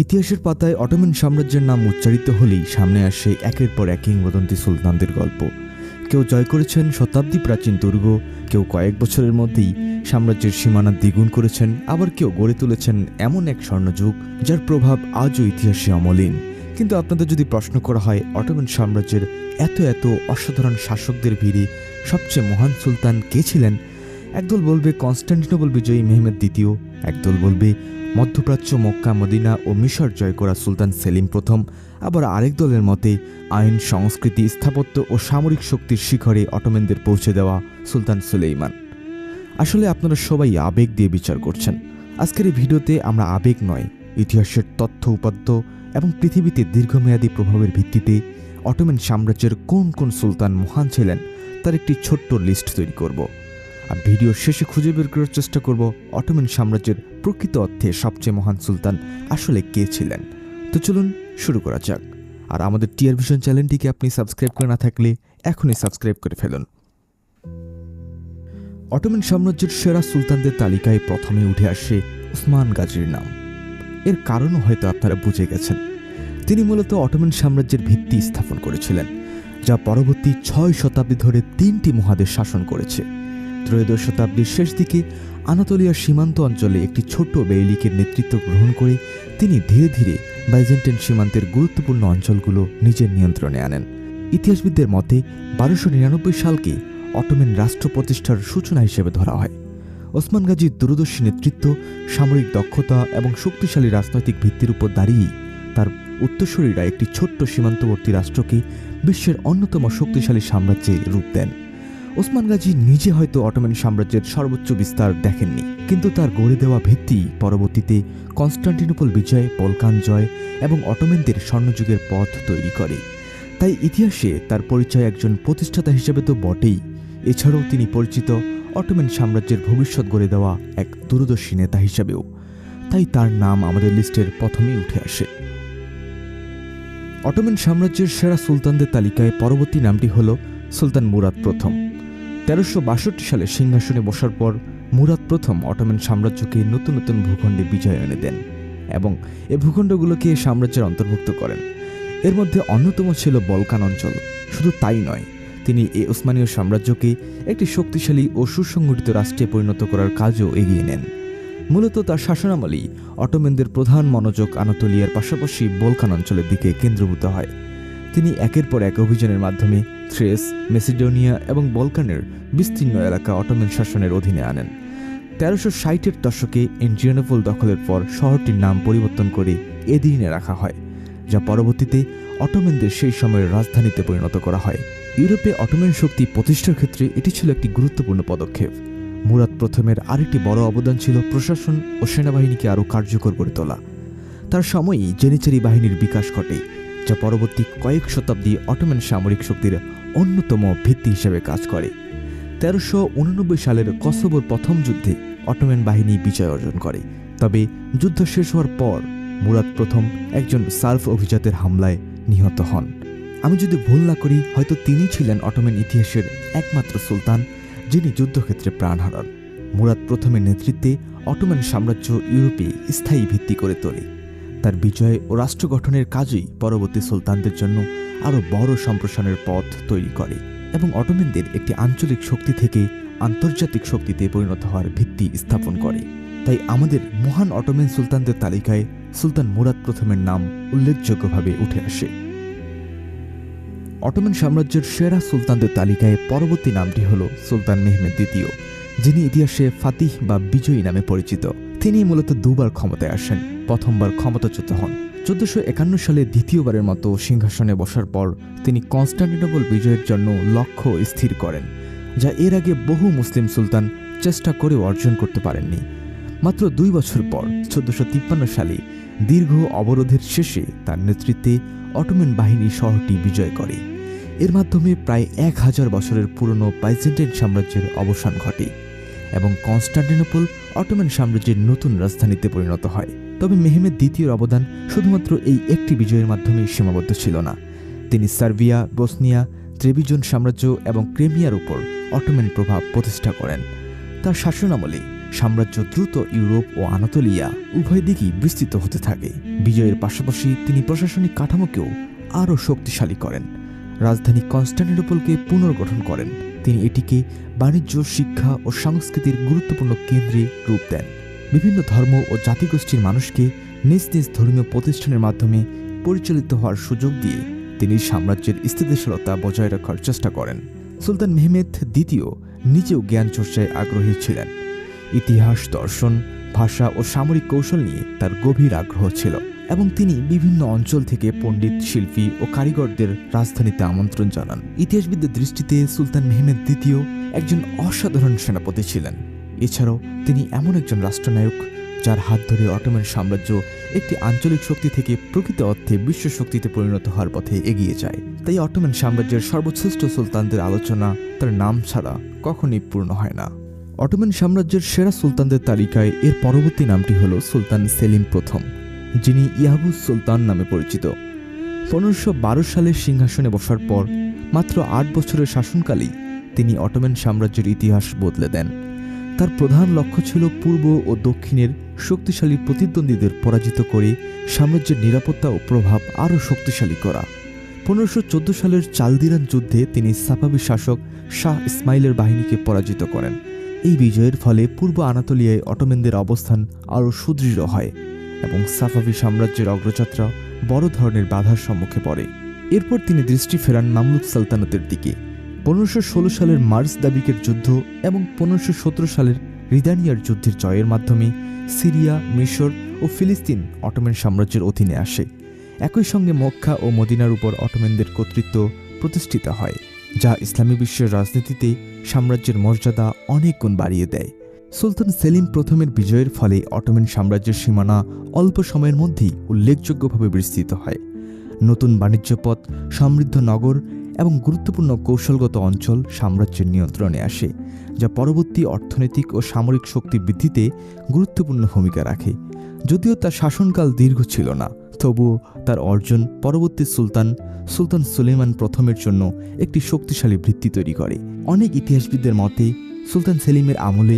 ইতিহাসের পাতায় অটোমান সাম্রাজ্যের নাম উচ্চারিত হলেই সামনে আসে একের পর এক কিংবদন্তি সুলতানদের গল্প। কেউ জয় করেছেন শতাব্দী প্রাচীন দুর্গ, কেউ কয়েক বছরের মধ্যেই সাম্রাজ্যের সীমানা দ্বিগুণ করেছেন, আবার কেউ গড়ে তুলেছেন এমন এক স্বর্ণযুগ যার প্রভাব আজও ইতিহাসে অমলিন। কিন্তু আপনাদের যদি প্রশ্ন করা হয় অটোমান সাম্রাজ্যের এত এত অসাধারণ শাসকদের ভিড়ে সবচেয়ে মহান সুলতান কে ছিলেন, একদল বলবে কনস্টান্টিনোপল বিজয়ী মেহমেদ দ্বিতীয়, একদল বলবে মধ্যপ্রাচ্য মক্কা মদিনা ও মিশর জয় করা সুলতান সেলিম প্রথম, আবার আরেক দলের মতে আইন সংস্কৃতি স্থাপত্য ও সামরিক শক্তির শিখরে অটোমানদের পৌঁছে দেওয়া সুলতান সুলেইমান। আসলে আপনারা সবাই আবেগ দিয়ে বিচার করছেন। আজকের এই ভিডিওতে আমরা আবেগ নয়, ইতিহাসের তথ্য উপাত্ত এবং পৃথিবীতে দীর্ঘমেয়াদী প্রভাবের ভিত্তিতে অটোমান সাম্রাজ্যের কোন কোন সুলতান মহান ছিলেন তার একটি ছোট্ট লিস্ট তৈরি করব। আর ভিডিওর শেষে খুঁজে বের করার চেষ্টা করব অটোমান সাম্রাজ্যের প্রকৃত অর্থে সবচেয়ে মহান সুলতান আসলে কে ছিলেন। তো চলুন শুরু করা যাক। আর আমাদের টিআর ভিশন চ্যানেলটিকে আপনি সাবস্ক্রাইব করে না থাকলে এখনই সাবস্ক্রাইব করে ফেলুন। অটোমান সাম্রাজ্যের সেরা সুলতানদের তালিকায় প্রথমে উঠে আসে ওসমান গাজীর নাম। এর কারণও হয়তো আপনারা বুঝে গেছেন। তিনি মূলত অটোমান সাম্রাজ্যের ভিত্তি স্থাপন করেছিলেন, যা পরবর্তী 6 শতাব্দী ধরে 3টি মহাদেশ শাসন করেছে। ত্রয়োদশ শতাব্দীর শেষ দিকে আনাতোলিয়ার সীমান্ত অঞ্চলে একটি ছোট্ট বেইলিকের নেতৃত্ব গ্রহণ করে তিনি ধীরে ধীরে বাইজেন্টাইন সীমান্তের গুরুত্বপূর্ণ অঞ্চলগুলো নিজের নিয়ন্ত্রণে আনেন। ইতিহাসবিদদের মতে 1299 সালকে অটোমান রাষ্ট্র প্রতিষ্ঠার সূচনা হিসেবে ধরা হয়। ওসমান গাজীর দূরদর্শী নেতৃত্ব, সামরিক দক্ষতা এবং শক্তিশালী রাজনৈতিক ভিত্তির উপর দাঁড়িয়েই তার উত্তরসূরিরা একটি ছোট্ট সীমান্তবর্তী রাষ্ট্রকে বিশ্বের অন্যতম শক্তিশালী সাম্রাজ্যে রূপ দেন। ওসমান গাজী নিজে হয়তো অটোমান সাম্রাজ্যের সর্বোচ্চ বিস্তার দেখেননি, কিন্তু তার গড়ে দেওয়া ভিত্তি পরবর্তীতে কনস্টান্টিনোপল বিজয়, বলকান জয় এবং অটোমানদের স্বর্ণযুগের পথ তৈরি করে। তাই ইতিহাসে তার পরিচয় একজন প্রতিষ্ঠাতা হিসেবে তো বটেই, এছাড়াও তিনি পরিচিত অটোমান সাম্রাজ্যের ভবিষ্যৎ গড়ে দেওয়া এক দূরদর্শী নেতা হিসেবেও। তাই তার নাম আমাদের লিস্টের প্রথমেই উঠে আসে। অটোমান সাম্রাজ্যের সেরা সুলতানদের তালিকায় পরবর্তী নামটি হল সুলতান মুরাদ প্রথম। 1362 সালে সিংহাসনে বসার পর মুরাদ প্রথম অটোমান সাম্রাজ্যকে নতুন নতুন ভূখণ্ডে বিজয় এনে দেন এবং এ ভূখণ্ডগুলোকে সাম্রাজ্যের অন্তর্ভুক্ত করেন। এর মধ্যে অন্যতম ছিল বলকান অঞ্চল। শুধু তাই নয়, তিনি এই ওসমানীয় সাম্রাজ্যকে একটি শক্তিশালী ও সুসংগঠিত রাষ্ট্রে পরিণত করার কাজও এগিয়ে নেন। মূলত তার শাসনামলেই অটোমানদের প্রধান মনোযোগ আনাতোলিয়ার পাশাপাশি বলকান অঞ্চলের দিকে কেন্দ্রীভূত হয়। তিনি একের পর এক অভিযানের মাধ্যমে থ্রেস, মেসিডোনিয়া এবং বলকানের বিস্তীর্ণ এলাকা অটোমান শাসনের অধীনে আনেন। 1360-এর দশকে এড্রিয়ানোপল দখলের পর শহরটির নাম পরিবর্তন করে এদির্নে রাখা হয়, যা পরবর্তীতে অটোমানদের সেই সময়ের রাজধানীতে পরিণত করা হয়। ইউরোপে অটোমান শক্তি প্রতিষ্ঠার ক্ষেত্রে এটি ছিল একটি গুরুত্বপূর্ণ পদক্ষেপ। মুরাদ প্রথমের আরেকটি বড় অবদান ছিল প্রশাসন ও সেনাবাহিনীকে আরও কার্যকর করে তোলা। তার সময়ই জেনিচারি বাহিনীর বিকাশ ঘটে, যা পরবর্তী কয়েক শতাব্দী অটোমান সামরিক শক্তির অন্যতম ভিত্তি হিসেবে কাজ করে। 1389 সালের কসোভোর প্রথম যুদ্ধে অটোমান বাহিনী বিজয় অর্জন করে। তবে যুদ্ধ শেষ হওয়ার পর মুরাদ প্রথম একজন সার্ফ অভিজাতের হামলায় নিহত হন। আমি যদি ভুল না করি, হয়তো তিনি ছিলেন অটোমান ইতিহাসের একমাত্র সুলতান যিনি যুদ্ধক্ষেত্রে প্রাণ হারান। মুরাদ প্রথমের নেতৃত্বে অটোমান সাম্রাজ্য ইউরোপে স্থায়ী ভিত্তি করে তোলে। তার বিজয় ও রাষ্ট্র গঠনের কাজই পরবর্তী সুলতানদের জন্য আরও বড় সম্প্রসারণের পথ তৈরি করে এবং অটোমানদের একটি আঞ্চলিক শক্তি থেকে আন্তর্জাতিক শক্তিতে পরিণত হওয়ার ভিত্তি স্থাপন করে। তাই আমাদের মহান অটোমান সুলতানদের তালিকায় সুলতান মুরাদ প্রথমের নাম উল্লেখযোগ্যভাবে উঠে আসে। অটোমান সাম্রাজ্যের সেরা সুলতানদের তালিকায় পরবর্তী নামটি হল সুলতান মেহমেদ দ্বিতীয়, যিনি ইতিহাসে ফাতিহ বা বিজয়ী নামে পরিচিত। তিনি মূলত দুবার ক্ষমতায় আসেন। প্রথমবার ক্ষমতাচ্যুত হন 1451 সালে। দ্বিতীয়বারের মতো সিংহাসনে বসার পর তিনি কনস্টান্টিনোপল বিজয়ের জন্য লক্ষ্য স্থির করেন, যা এর আগে বহু মুসলিম সুলতান চেষ্টা করেও অর্জন করতে পারেননি। মাত্র 2 বছর পর 1453 সালে দীর্ঘ অবরোধের শেষে তার নেতৃত্বে অটোমান বাহিনী শহরটি বিজয় করে। এর মাধ্যমে প্রায় 1000 বছরের পুরনো বাইজেন্টাইন সাম্রাজ্যের অবসান ঘটে এবং কনস্টান্টিনোপল অটোমান সাম্রাজ্যের নতুন রাজধানীতে পরিণত হয়। তবে মেহমেদ দ্বিতীয়র অবদান শুধুমাত্র এই একটি বিজয়ের মাধ্যমেই সীমাবদ্ধ ছিল না। তিনি সার্বিয়া, বসনিয়া, ত্রেবিজন সাম্রাজ্য এবং ক্রিমিয়ার উপর অটোমান প্রভাব প্রতিষ্ঠা করেন। তার শাসনামলে সাম্রাজ্য দ্রুত ইউরোপ ও আনাতোলিয়া উভয় দিকেই বিস্তৃত হতে থাকে। বিজয়ের পাশাপাশি তিনি প্রশাসনিক কাঠামোকেও আরও শক্তিশালী করেন। রাজধানী কনস্টান্টিনোপলকে পুনর্গঠন করেন। তিনি এটিকে বাণিজ্য, শিক্ষা ও সংস্কৃতির গুরুত্বপূর্ণ কেন্দ্রে রূপ দেন। বিভিন্ন ধর্ম ও জাতিগোষ্ঠীর মানুষকে নিজ নিজ ধর্মীয় প্রতিষ্ঠানের মাধ্যমে পরিচালিত হওয়ার সুযোগ দিয়ে তিনি সাম্রাজ্যের স্থিতিশীলতা বজায় রাখার চেষ্টা করেন। সুলতান মেহমেদ দ্বিতীয় নিজেও জ্ঞান চর্চায় আগ্রহী ছিলেন। ইতিহাস, দর্শন, ভাষা ও সামরিক কৌশল নিয়ে তার গভীর আগ্রহ ছিল এবং তিনি বিভিন্ন অঞ্চল থেকে পণ্ডিত, শিল্পী ও কারিগরদের রাজধানীতে আমন্ত্রণ জানান। ইতিহাসবিদদের দৃষ্টিতে সুলতান মেহমেদ দ্বিতীয় একজন অসাধারণ সেনাপতি ছিলেন। এছাড়াও তিনি এমন একজন রাষ্ট্রনায়ক যার হাত ধরে অটোমান সাম্রাজ্য একটি আঞ্চলিক শক্তি থেকে প্রকৃত অর্থে বিশ্ব শক্তিতে পরিণত হওয়ার পথে এগিয়ে যায়। তাই অটোমান সাম্রাজ্যের সর্বশ্রেষ্ঠ সুলতানদের আলোচনা তার নাম ছাড়া কখনই পূর্ণ হয় না। অটোমান সাম্রাজ্যের সেরা সুলতানদের তালিকায় এর পরবর্তী নামটি হল সুলতান সেলিম প্রথম, যিনি ইয়াবুস সুলতান নামে পরিচিত। 1512 সালে সিংহাসনে বসার পর মাত্র 8 বছরের শাসনকালেই তিনি অটোমান সাম্রাজ্যের ইতিহাস বদলে দেন। তার প্রধান লক্ষ্য ছিল পূর্ব ও দক্ষিণের শক্তিশালী প্রতিদ্বন্দ্বীদের পরাজিত করে সাম্রাজ্যের নিরাপত্তা ও প্রভাব আরও শক্তিশালী করা। 1514 সালের চালদিরান যুদ্ধে তিনি সাফাবি শাসক শাহ ইসমাইলের বাহিনীকে পরাজিত করেন। এই বিজয়ের ফলে পূর্ব আনাতোলিয়ায় অটোমানদের অবস্থান আরও সুদৃঢ় হয় এবং সাফাবি সাম্রাজ্যের অগ্রযাত্রা বড় ধরনের বাধার সম্মুখে পড়ে। এরপর তিনি দৃষ্টি ফেরান মামলুক সালতানাতের দিকে। 1516 সালের মার্স দাবিকের যুদ্ধ এবং 1517 সালের রিদানিয়ার যুদ্ধের জয়ের মাধ্যমে সিরিয়া, মিশর ও ফিলিস্তিন অটোমান সাম্রাজ্যের অধীনে আসে। একই সঙ্গে মক্কা ও মদিনার উপর অটোমানদের কর্তৃত্ব প্রতিষ্ঠিত হয়, যা ইসলামী বিশ্বের রাজনীতিতে সাম্রাজ্যের মর্যাদা অনেক গুণ বাড়িয়ে দেয়। সুলতান সেলিম প্রথমের বিজয়ের ফলে অটোমান সাম্রাজ্যের সীমানা অল্প সময়ের মধ্যেই উল্লেখযোগ্যভাবে বিস্তৃত হয়। নতুন বাণিজ্য পথ, সমৃদ্ধ নগর এবং গুরুত্বপূর্ণ কৌশলগত অঞ্চল সাম্রাজ্যের নিয়ন্ত্রণে আসে, যা পরবর্তী অর্থনৈতিক ও সামরিক শক্তি বৃদ্ধিতে গুরুত্বপূর্ণ ভূমিকা রাখে। যদিও তার শাসনকাল দীর্ঘ ছিল না, তবুও তার অর্জন পরবর্তী সুলতান সুলেমান প্রথমের জন্য একটি শক্তিশালী ভিত্তি তৈরি করে। অনেক ইতিহাসবিদদের মতে সুলতান সেলিমের আমলে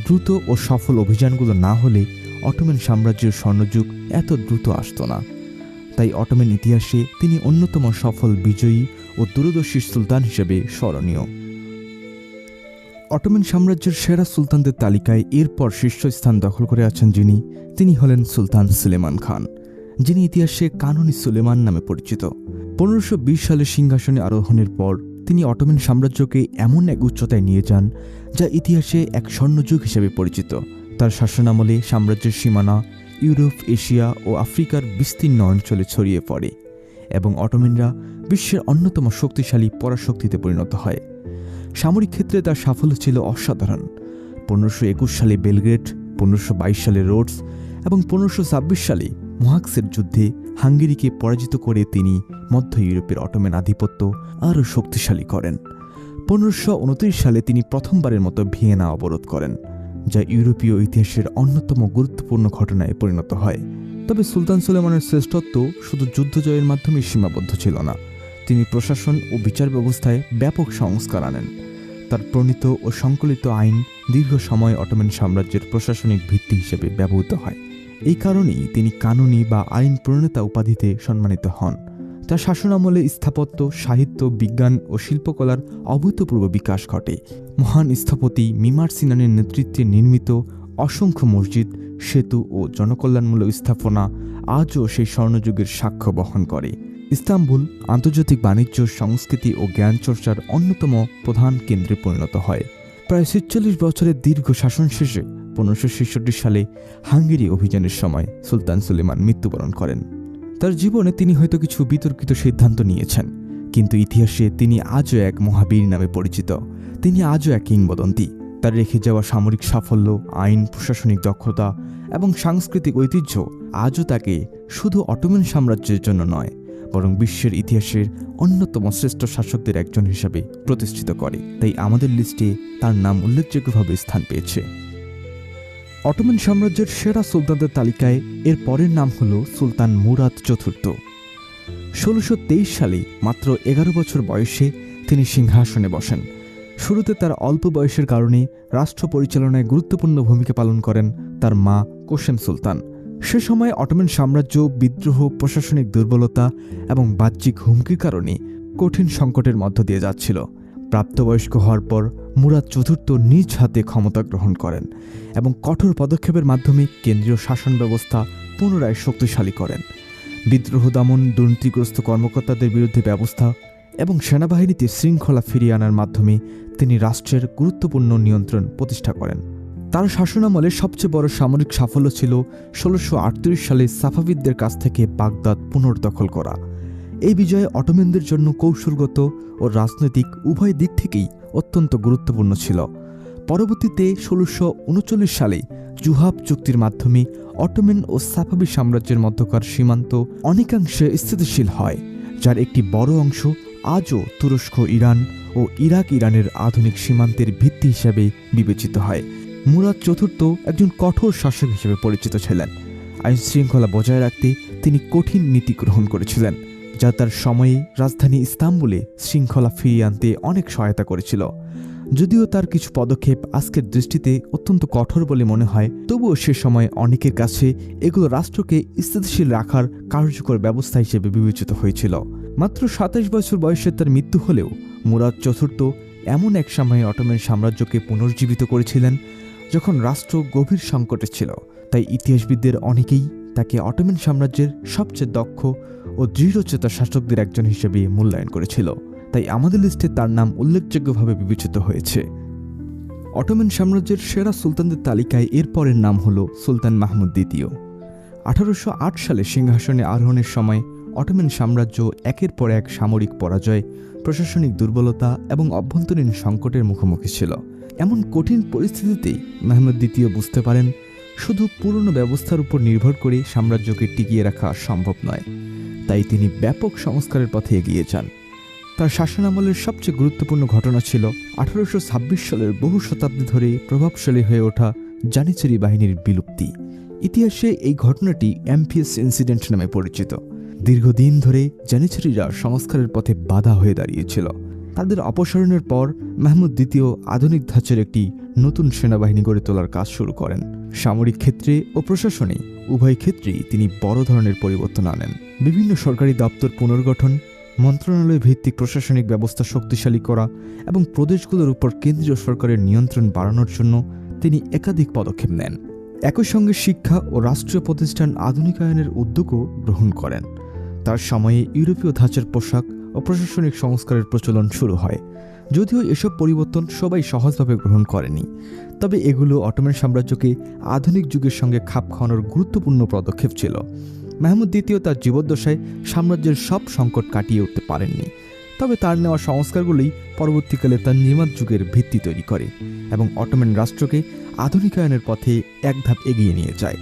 দ্রুত ও সফল অভিযানগুলো না হলে অটোমান সাম্রাজ্যের স্বর্ণযুগ এত দ্রুত আসত না। তাই অটোমান ইতিহাসে তিনি অন্যতম সফল বিজয়ী ও দূরদর্শী সুলতান হিসেবে স্মরণীয়। অটোমান সাম্রাজ্যের সেরা সুলতানদের তালিকায় এরপর শীর্ষস্থান দখল করে আছেন তিনি হলেন সুলতান সুলেমান খান, যিনি ইতিহাসে কানুনি সুলেমান নামে পরিচিত। 1520 সালে সিংহাসনে আরোহণের পর তিনি অটোমান সাম্রাজ্যকে এমন এক উচ্চতায় নিয়ে যান যা ইতিহাসে এক স্বর্ণযুগ হিসেবে পরিচিত। তার শাসনামলে সাম্রাজ্যের সীমানা ইউরোপ, এশিয়া ও আফ্রিকার বিস্তীর্ণ অঞ্চলে ছড়িয়ে পড়ে এবং অটোমানরা বিশ্বের অন্যতম শক্তিশালী পরাশক্তিতে পরিণত হয়। সামরিক ক্ষেত্রে তার সাফল্য ছিল অসাধারণ। 1521 সালে বেলগ্রেড, 1522 সালে রোডস এবং 1526 সালে মোহাক্সের যুদ্ধে হাঙ্গেরিকে পরাজিত করে তিনি মধ্য ইউরোপের অটোমান আধিপত্য আরও শক্তিশালী করেন। 1529 সালে তিনি প্রথমবারের মতো ভিয়েনা অবরোধ করেন, যা ইউরোপীয় ইতিহাসের অন্যতম গুরুত্বপূর্ণ ঘটনায় পরিণত হয়। তবে সুলতান সুলেমানের শ্রেষ্ঠত্ব শুধু যুদ্ধ জয়ের মাধ্যমে সীমাবদ্ধ ছিল না। তিনি প্রশাসন ও বিচার ব্যবস্থায় ব্যাপক সংস্কার আনেন। তার প্রণীত ও সংকলিত আইন দীর্ঘ সময় অটোমান সাম্রাজ্যের প্রশাসনিক ভিত্তি হিসেবে ব্যবহৃত হয়। এই কারণেই তিনি কানুনি বা আইন প্রণেতা উপাধিতে সম্মানিত হন। তার শাসনামলে স্থাপত্য, সাহিত্য, বিজ্ঞান ও শিল্পকলার অভূতপূর্ব বিকাশ ঘটে। মহান স্থপতি মিমার সিনানের নেতৃত্বে নির্মিত অসংখ্য মসজিদ, সেতু ও জনকল্যাণমূলক স্থাপনা আজও সেই স্বর্ণযুগের সাক্ষ্য বহন করে। ইস্তাম্বুল আন্তর্জাতিক বাণিজ্য, সংস্কৃতি ও জ্ঞান চর্চার অন্যতম প্রধান কেন্দ্রে পরিণত হয়। প্রায় 46 বছরের দীর্ঘ শাসন শেষে 1566 সালে হাঙ্গেরি অভিযানের সময় সুলতান সুলেমান মৃত্যুবরণ করেন। তার জীবনে তিনি হয়তো কিছু বিতর্কিত সিদ্ধান্ত নিয়েছেন, কিন্তু ইতিহাসে তিনি আজও এক মহাবীর নামে পরিচিত। তিনি আজও এক কিংবদন্তি। তার রেখে যাওয়া সামরিক সাফল্য, আইন, প্রশাসনিক দক্ষতা এবং সাংস্কৃতিক ঐতিহ্য আজও তাকে শুধু অটোমান সাম্রাজ্যের জন্য নয়, বরং বিশ্বের ইতিহাসের অন্যতম শ্রেষ্ঠ শাসকদের একজন হিসাবে প্রতিষ্ঠিত করে। তাই আমাদের লিস্টে তার নাম উল্লেখযোগ্যভাবে স্থান পেয়েছে। অটোমান সাম্রাজ্যের সেরা সুলতানদের তালিকায় এর পরের নাম হল সুলতান মুরাদ চতুর্থ। 1623 সালে মাত্র 11 বছর বয়সে তিনি সিংহাসনে বসেন। শুরুতে তার অল্প বয়সের কারণে রাষ্ট্র পরিচালনায় গুরুত্বপূর্ণ ভূমিকা পালন করেন তার মা কোসেম সুলতান। সে সময় অটোমান সাম্রাজ্য বিদ্রোহ, প্রশাসনিক দুর্বলতা এবং বাহ্যিক হুমকির কারণে কঠিন সংকটের মধ্য দিয়ে যাচ্ছিল। প্রাপ্তবয়স্ক হওয়ার পর মুরাদ চতুর্থ নিজ হাতে ক্ষমতা গ্রহণ করেন এবং কঠোর পদক্ষেপের মাধ্যমে কেন্দ্রীয় শাসন ব্যবস্থা পুনরায় শক্তিশালী করেন। বিদ্রোহ দমন, দুর্নীতিগ্রস্ত কর্মকর্তাদের বিরুদ্ধে ব্যবস্থা এবং সেনাবাহিনীতে শৃঙ্খলা ফিরিয়ে আনার মাধ্যমে তিনি রাষ্ট্রের গুরুত্বপূর্ণ নিয়ন্ত্রণ প্রতিষ্ঠা করেন। তার শাসনামলে সবচেয়ে বড় সামরিক সাফল্য ছিল ১৬৩৮ সালে সাফাভিদদের কাছ থেকে বাগদাদ পুনর্দখল করা। এই বিজয় অটোমানদের জন্য কৌশলগত ও রাজনৈতিক উভয় দিক থেকেই অত্যন্ত গুরুত্বপূর্ণ ছিল। পরবর্তীতে ১৬৩৯ সালে জুহাব চুক্তির মাধ্যমে অটোমান ও সাফাভি সাম্রাজ্যের মধ্যকার সীমান্ত অনেকাংশে স্থিতিশীল হয়, যার একটি বড় অংশ আজও তুরস্ক, ইরান ও ইরানের আধুনিক সীমান্তের ভিত্তি হিসেবে বিবেচিত হয়। মুরাদ চতুর্থ একজন কঠোর শাসক হিসেবে পরিচিত ছিলেন। আইন শৃঙ্খলা বজায় রাখতে তিনি কঠিন নীতি গ্রহণ করেছিলেন, যা তার সময়ে রাজধানী ইস্তাম্বুলে শৃঙ্খলা ফিরিয়ে আনতে অনেক সহায়তা করেছিল। যদিও তার কিছু পদক্ষেপ আজকের দৃষ্টিতে অত্যন্ত কঠোর বলে মনে হয়, তবুও সে সময় অনেকের কাছে এগুলো রাষ্ট্রকে স্থিতিশীল রাখার কার্যকর ব্যবস্থা হিসেবে বিবেচিত হয়েছিল। মাত্র ২৭ বছর বয়সে তার মৃত্যু হলেও মুরাদ চতুর্থ এমন এক সময়ে অটোমান সাম্রাজ্যকে পুনর্জীবিত করেছিলেন যখন রাষ্ট্র গভীর সংকটে ছিল। তাই ইতিহাসবিদদের অনেকেই তাকে অটোমান সাম্রাজ্যের সবচেয়ে দক্ষ ও দৃঢ়চেতা শাসকদের একজন হিসেবে মূল্যায়ন করেছিল। তাই আমাদের লিস্টে তার নাম উল্লেখযোগ্যভাবে বিবেচিত হয়েছে। অটোমান সাম্রাজ্যের সেরা সুলতানদের তালিকায় এর পরের নাম হল সুলতান মাহমুদ দ্বিতীয়। ১৮০৮ সালে সিংহাসনে আরোহণের সময় অটোমান সাম্রাজ্য একের পর এক সামরিক পরাজয়, প্রশাসনিক দুর্বলতা এবং অভ্যন্তরীণ সংকটের মুখোমুখি ছিল। এমন কঠিন পরিস্থিতিতেই মাহমুদ দ্বিতীয় বুঝতে পারেন শুধু পুরনো ব্যবস্থার উপর নির্ভর করে সাম্রাজ্যকে টিকিয়ে রাখা সম্ভব নয়। তাই তিনি ব্যাপক সংস্কারের পথে এগিয়ে যান। তার শাসনামলের সবচেয়ে গুরুত্বপূর্ণ ঘটনা ছিল ১৮২৬ সালের বহু শতাব্দী ধরে প্রভাবশালী হয়ে ওঠা জানিচারি বাহিনীর বিলুপ্তি। ইতিহাসে এই ঘটনাটি এমপিএস ইনসিডেন্ট নামে পরিচিত। দীর্ঘদিন ধরে জানিচারিরা সংস্কারের পথে বাধা হয়ে দাঁড়িয়েছিল। তাদের অপসারণের পর মাহমুদ দ্বিতীয় আধুনিক ধাঁচের একটি নতুন সেনাবাহিনী গড়ে তোলার কাজ শুরু করেন। সামরিক ক্ষেত্রে ও প্রশাসনে উভয় ক্ষেত্রেই তিনি বড় ধরনের পরিবর্তন আনেন। বিভিন্ন সরকারি দপ্তর পুনর্গঠন, মন্ত্রণালয় ভিত্তিক প্রশাসনিক ব্যবস্থা শক্তিশালী করা এবং প্রদেশগুলোর উপর কেন্দ্রীয় সরকারের নিয়ন্ত্রণ বাড়ানোর জন্য তিনি একাধিক পদক্ষেপ নেন। একই সঙ্গে শিক্ষা ও রাষ্ট্রীয় প্রতিষ্ঠান আধুনিকায়নের উদ্যোগও গ্রহণ করেন। তার সময়ে ইউরোপীয় ধাঁচের পোশাক ও প্রশাসনিক সংস্কারের প্রচলন শুরু হয়। যদিও এসব পরিবর্তন সবাই সহজভাবে গ্রহণ করেনি, তবে এগুলো অটোমান সাম্রাজ্যকে আধুনিক যুগের সঙ্গে খাপ খাওয়ানোর গুরুত্বপূর্ণ পদক্ষেপ ছিল। মাহমুদ দ্বিতীয় তার জীবদ্দশায় সাম্রাজ্যের সব সংকট কাটিয়ে উঠতে পারেননি, তবে তার নেওয়া সংস্কারগুলোই পরবর্তীকালে তার নির্মাণ যুগের ভিত্তি তৈরি করে এবং অটোমান রাষ্ট্রকে আধুনিকায়নের পথে এক ধাপ এগিয়ে নিয়ে যায়।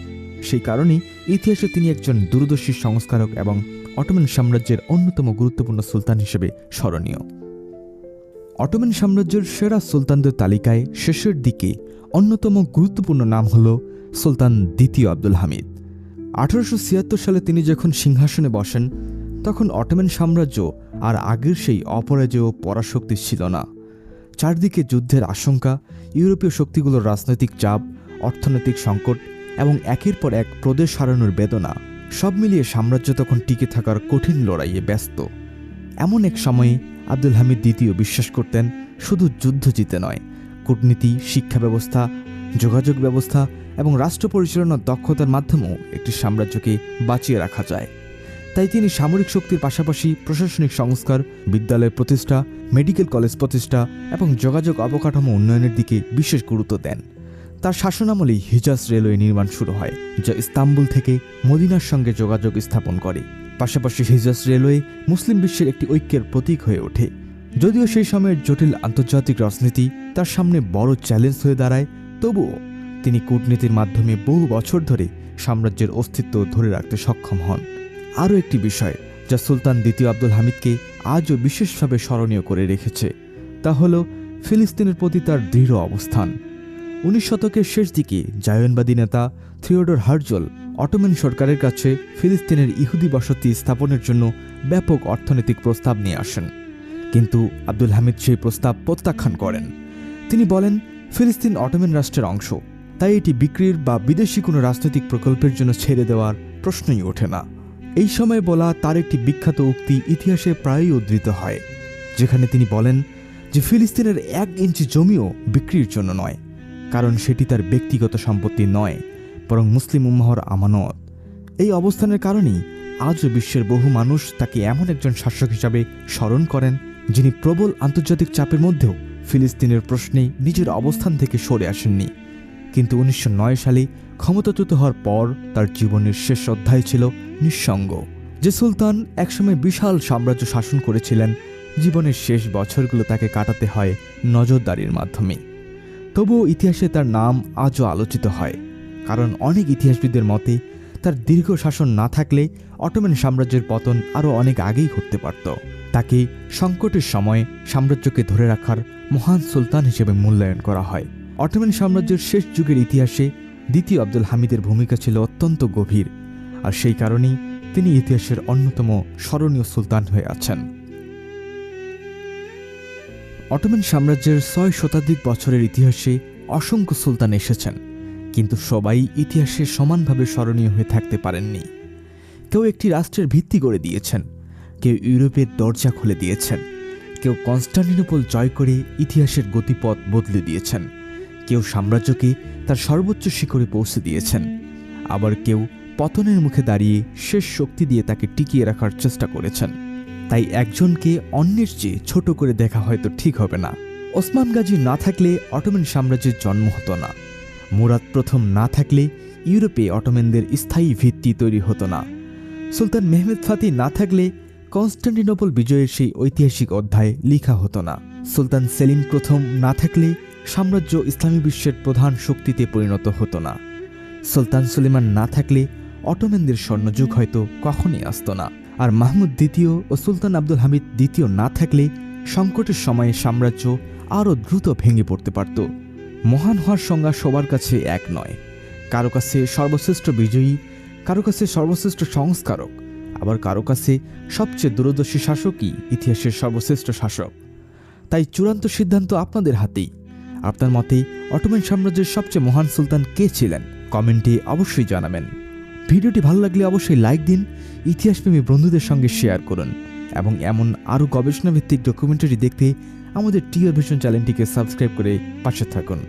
সেই কারণেই ইতিহাসে তিনি একজন দূরদর্শী সংস্কারক এবং অটোমান সাম্রাজ্যের অন্যতম গুরুত্বপূর্ণ সুলতান হিসেবে স্মরণীয়। অটোমান সাম্রাজ্যের সেরা সুলতানদের তালিকায় শেষের দিকে অন্যতম গুরুত্বপূর্ণ নাম হল সুলতান দ্বিতীয় আব্দুল হামিদ। ১৮৭৬ সালে তিনি যখন সিংহাসনে বসেন, তখন অটোমান সাম্রাজ্য আর আগের সেই অপরাজেয় পরাশক্তি ছিল না। চারদিকে যুদ্ধের আশঙ্কা, ইউরোপীয় শক্তিগুলোর রাজনৈতিক চাপ, অর্থনৈতিক সংকট এবং একের পর এক প্রদেশ হারানোর বেদনা, সব মিলিয়ে সাম্রাজ্য তখন টিকে থাকার কঠিন লড়াইয়ে ব্যস্ত। এমন এক সময়ে আব্দুল হামিদ দ্বিতীয় বিশ্বাস করতেন শুধু যুদ্ধ জিতে নয়, কূটনীতি, শিক্ষা ব্যবস্থা, যোগাযোগ ব্যবস্থা এবং রাষ্ট্র পরিচালনার দক্ষতার মাধ্যমেও একটি সাম্রাজ্যকে বাঁচিয়ে রাখা যায়। তাই তিনি সামরিক শক্তির পাশাপাশি প্রশাসনিক সংস্কার, বিদ্যালয় প্রতিষ্ঠা, মেডিকেল কলেজ প্রতিষ্ঠা এবং যোগাযোগ অবকাঠামো উন্নয়নের দিকে বিশেষ গুরুত্ব দেন। তার শাসনামলেই হিজাজ রেলওয়ে নির্মাণ শুরু হয়, যা ইস্তাম্বুল থেকে মদিনার সঙ্গে যোগাযোগ স্থাপন করে। পাশাপাশি হিজাজ রেলওয়ে মুসলিম বিশ্বের একটি ঐক্যের প্রতীক হয়ে ওঠে। যদিও সেই সময়ের জটিল আন্তর্জাতিক রাজনীতি তার সামনে বড় চ্যালেঞ্জ হয়ে দাঁড়ায়, তবুও তিনি কূটনীতির মাধ্যমে বহু বছর ধরে সাম্রাজ্যের অস্তিত্ব ধরে রাখতে সক্ষম হন। আরও একটি বিষয় যা সুলতান দ্বিতীয় আব্দুল হামিদকে আজও বিশেষভাবে স্মরণীয় করে রেখেছে, তা হল ফিলিস্তিনের প্রতি তার দৃঢ় অবস্থান। ১৯ শতকের শেষ দিকে জায়নবাদী নেতা থিওডর হার্জল অটোমান সরকারের কাছে ফিলিস্তিনের ইহুদি বসতি স্থাপনের জন্য ব্যাপক অর্থনৈতিক প্রস্তাব নিয়ে আসেন। কিন্তু আব্দুল হামিদ সেই প্রস্তাব প্রত্যাখ্যান করেন। তিনি বলেন, ফিলিস্তিন অটোমান রাষ্ট্রের অংশ, তাই এটি বিক্রির বা বিদেশি কোনো রাজনৈতিক প্রকল্পের জন্য ছেড়ে দেওয়ার প্রশ্নই ওঠে না। এই সময় বলা তার একটি বিখ্যাত উক্তি ইতিহাসে প্রায়ই উদ্ধৃত হয়, যেখানে তিনি বলেন যে ফিলিস্তিনের 1 ইঞ্চি জমিও বিক্রির জন্য নয়, কারণ সেটি তার ব্যক্তিগত সম্পত্তি নয়, বরং মুসলিম উম্মাহর আমানত। এই অবস্থানের কারণেই আজও বিশ্বের বহু মানুষ তাকে এমন একজন শাসক হিসাবে স্মরণ করেন, যিনি প্রবল আন্তর্জাতিক চাপের মধ্যেও ফিলিস্তিনের প্রশ্নে নিজের অবস্থান থেকে সরে আসেননি। কিন্তু 1909 সালে ক্ষমতাচ্যুত হওয়ার পর তার জীবনের শেষ অধ্যায় ছিল নিঃসঙ্গ। যে সুলতান একসময় বিশাল সাম্রাজ্য শাসন করেছিলেন, জীবনের শেষ বছরগুলো তাকে কাটাতে হয় নজরদারির মাধ্যমে। তবুও ইতিহাসে তার নাম আজও আলোচিত হয়, কারণ অনেক ইতিহাসবিদদের মতে তার দীর্ঘ শাসন না থাকলে অটোমান সাম্রাজ্যের পতন আরও অনেক আগেই ঘটতে পারত। তাকে সংকটের সময় সাম্রাজ্যকে ধরে রাখার মহান সুলতান হিসেবে মূল্যায়ন করা হয়। অটোমান সাম্রাজ্যের শেষ যুগের ইতিহাসে দ্বিতীয় আব্দুল হামিদের ভূমিকা ছিল অত্যন্ত গভীর, আর সেই কারণেই তিনি ইতিহাসের অন্যতম স্মরণীয় সুলতান হয়ে আছেন। অটোমান সাম্রাজ্যের 6 শতাধিক বছরের ইতিহাসে অসংখ্য সুলতান এসেছেন, কিন্তু সবাই ইতিহাসে সমানভাবে স্মরণীয় হয়ে থাকতে পারেননি। কেউ একটি রাষ্ট্রের ভিত্তি করে দিয়েছেন, কেউ ইউরোপের দরজা খুলে দিয়েছেন, কেউ কনস্টান্টিনোপল জয় করে ইতিহাসের গতিপথ বদলে দিয়েছেন, কেউ সাম্রাজ্যকে তার সর্বোচ্চ শিখরে পৌঁছে দিয়েছেন, আবার কেউ পতনের মুখে দাঁড়িয়ে শেষ শক্তি দিয়ে তাকে টিকিয়ে রাখার চেষ্টা করেছেন। তাই একজনকে অন্যের চেয়ে ছোট করে দেখা হয়তো ঠিক হবে না। ওসমান গাজী না থাকলে অটোমান সাম্রাজ্যের জন্ম হতো না। মুরাদ প্রথম না থাকলে ইউরোপে অটোমানদের স্থায়ী ভিত্তি তৈরি হতো না। সুলতান মেহমেদ ফাতি না থাকলে কনস্টান্টিনোপল বিজয়ের সেই ঐতিহাসিক অধ্যায় লেখা হতো না। সুলতান সেলিম প্রথম না থাকলে সাম্রাজ্য ইসলামী বিশ্বের প্রধান শক্তিতে পরিণত হতো না। সুলতান সুলেমান না থাকলে অটোমানদের স্বর্ণযুগ হয়তো কখনই আসত না। আর মাহমুদ দ্বিতীয় ও সুলতান আব্দুল হামিদ দ্বিতীয় না থাকলে সংকটের সময়ে সাম্রাজ্য আরও দ্রুত ভেঙে পড়তে পারত। মহান হওয়ার সংজ্ঞা সবার কাছে এক নয়। কারো কাছে সর্বশ্রেষ্ঠ বিজয়ী, কারো কাছে সর্বশ্রেষ্ঠ সংস্কারক, আবার কারো কাছে সবচেয়ে দূরদর্শী শাসকই ইতিহাসের সর্বশ্রেষ্ঠ শাসক। তাই চূড়ান্ত সিদ্ধান্ত আপনাদের হাতেই। আপনার মতে অটোমান সাম্রাজ্যের সবচেয়ে মহান সুলতান কে ছিলেন? কমেন্টে অবশ্যই জানাবেন। ভিডিওটি ভালো লাগলে অবশ্যই লাইক দিন, ইতিহাসপ্রেমী বন্ধুদের সঙ্গে শেয়ার করুন এবং এমন আরও গবেষণাভিত্তিক ডকুমেন্টারি দেখতে আমাদের টিআর ভিশন চ্যানেলটিকে সাবস্ক্রাইব করে পাশে থাকুন।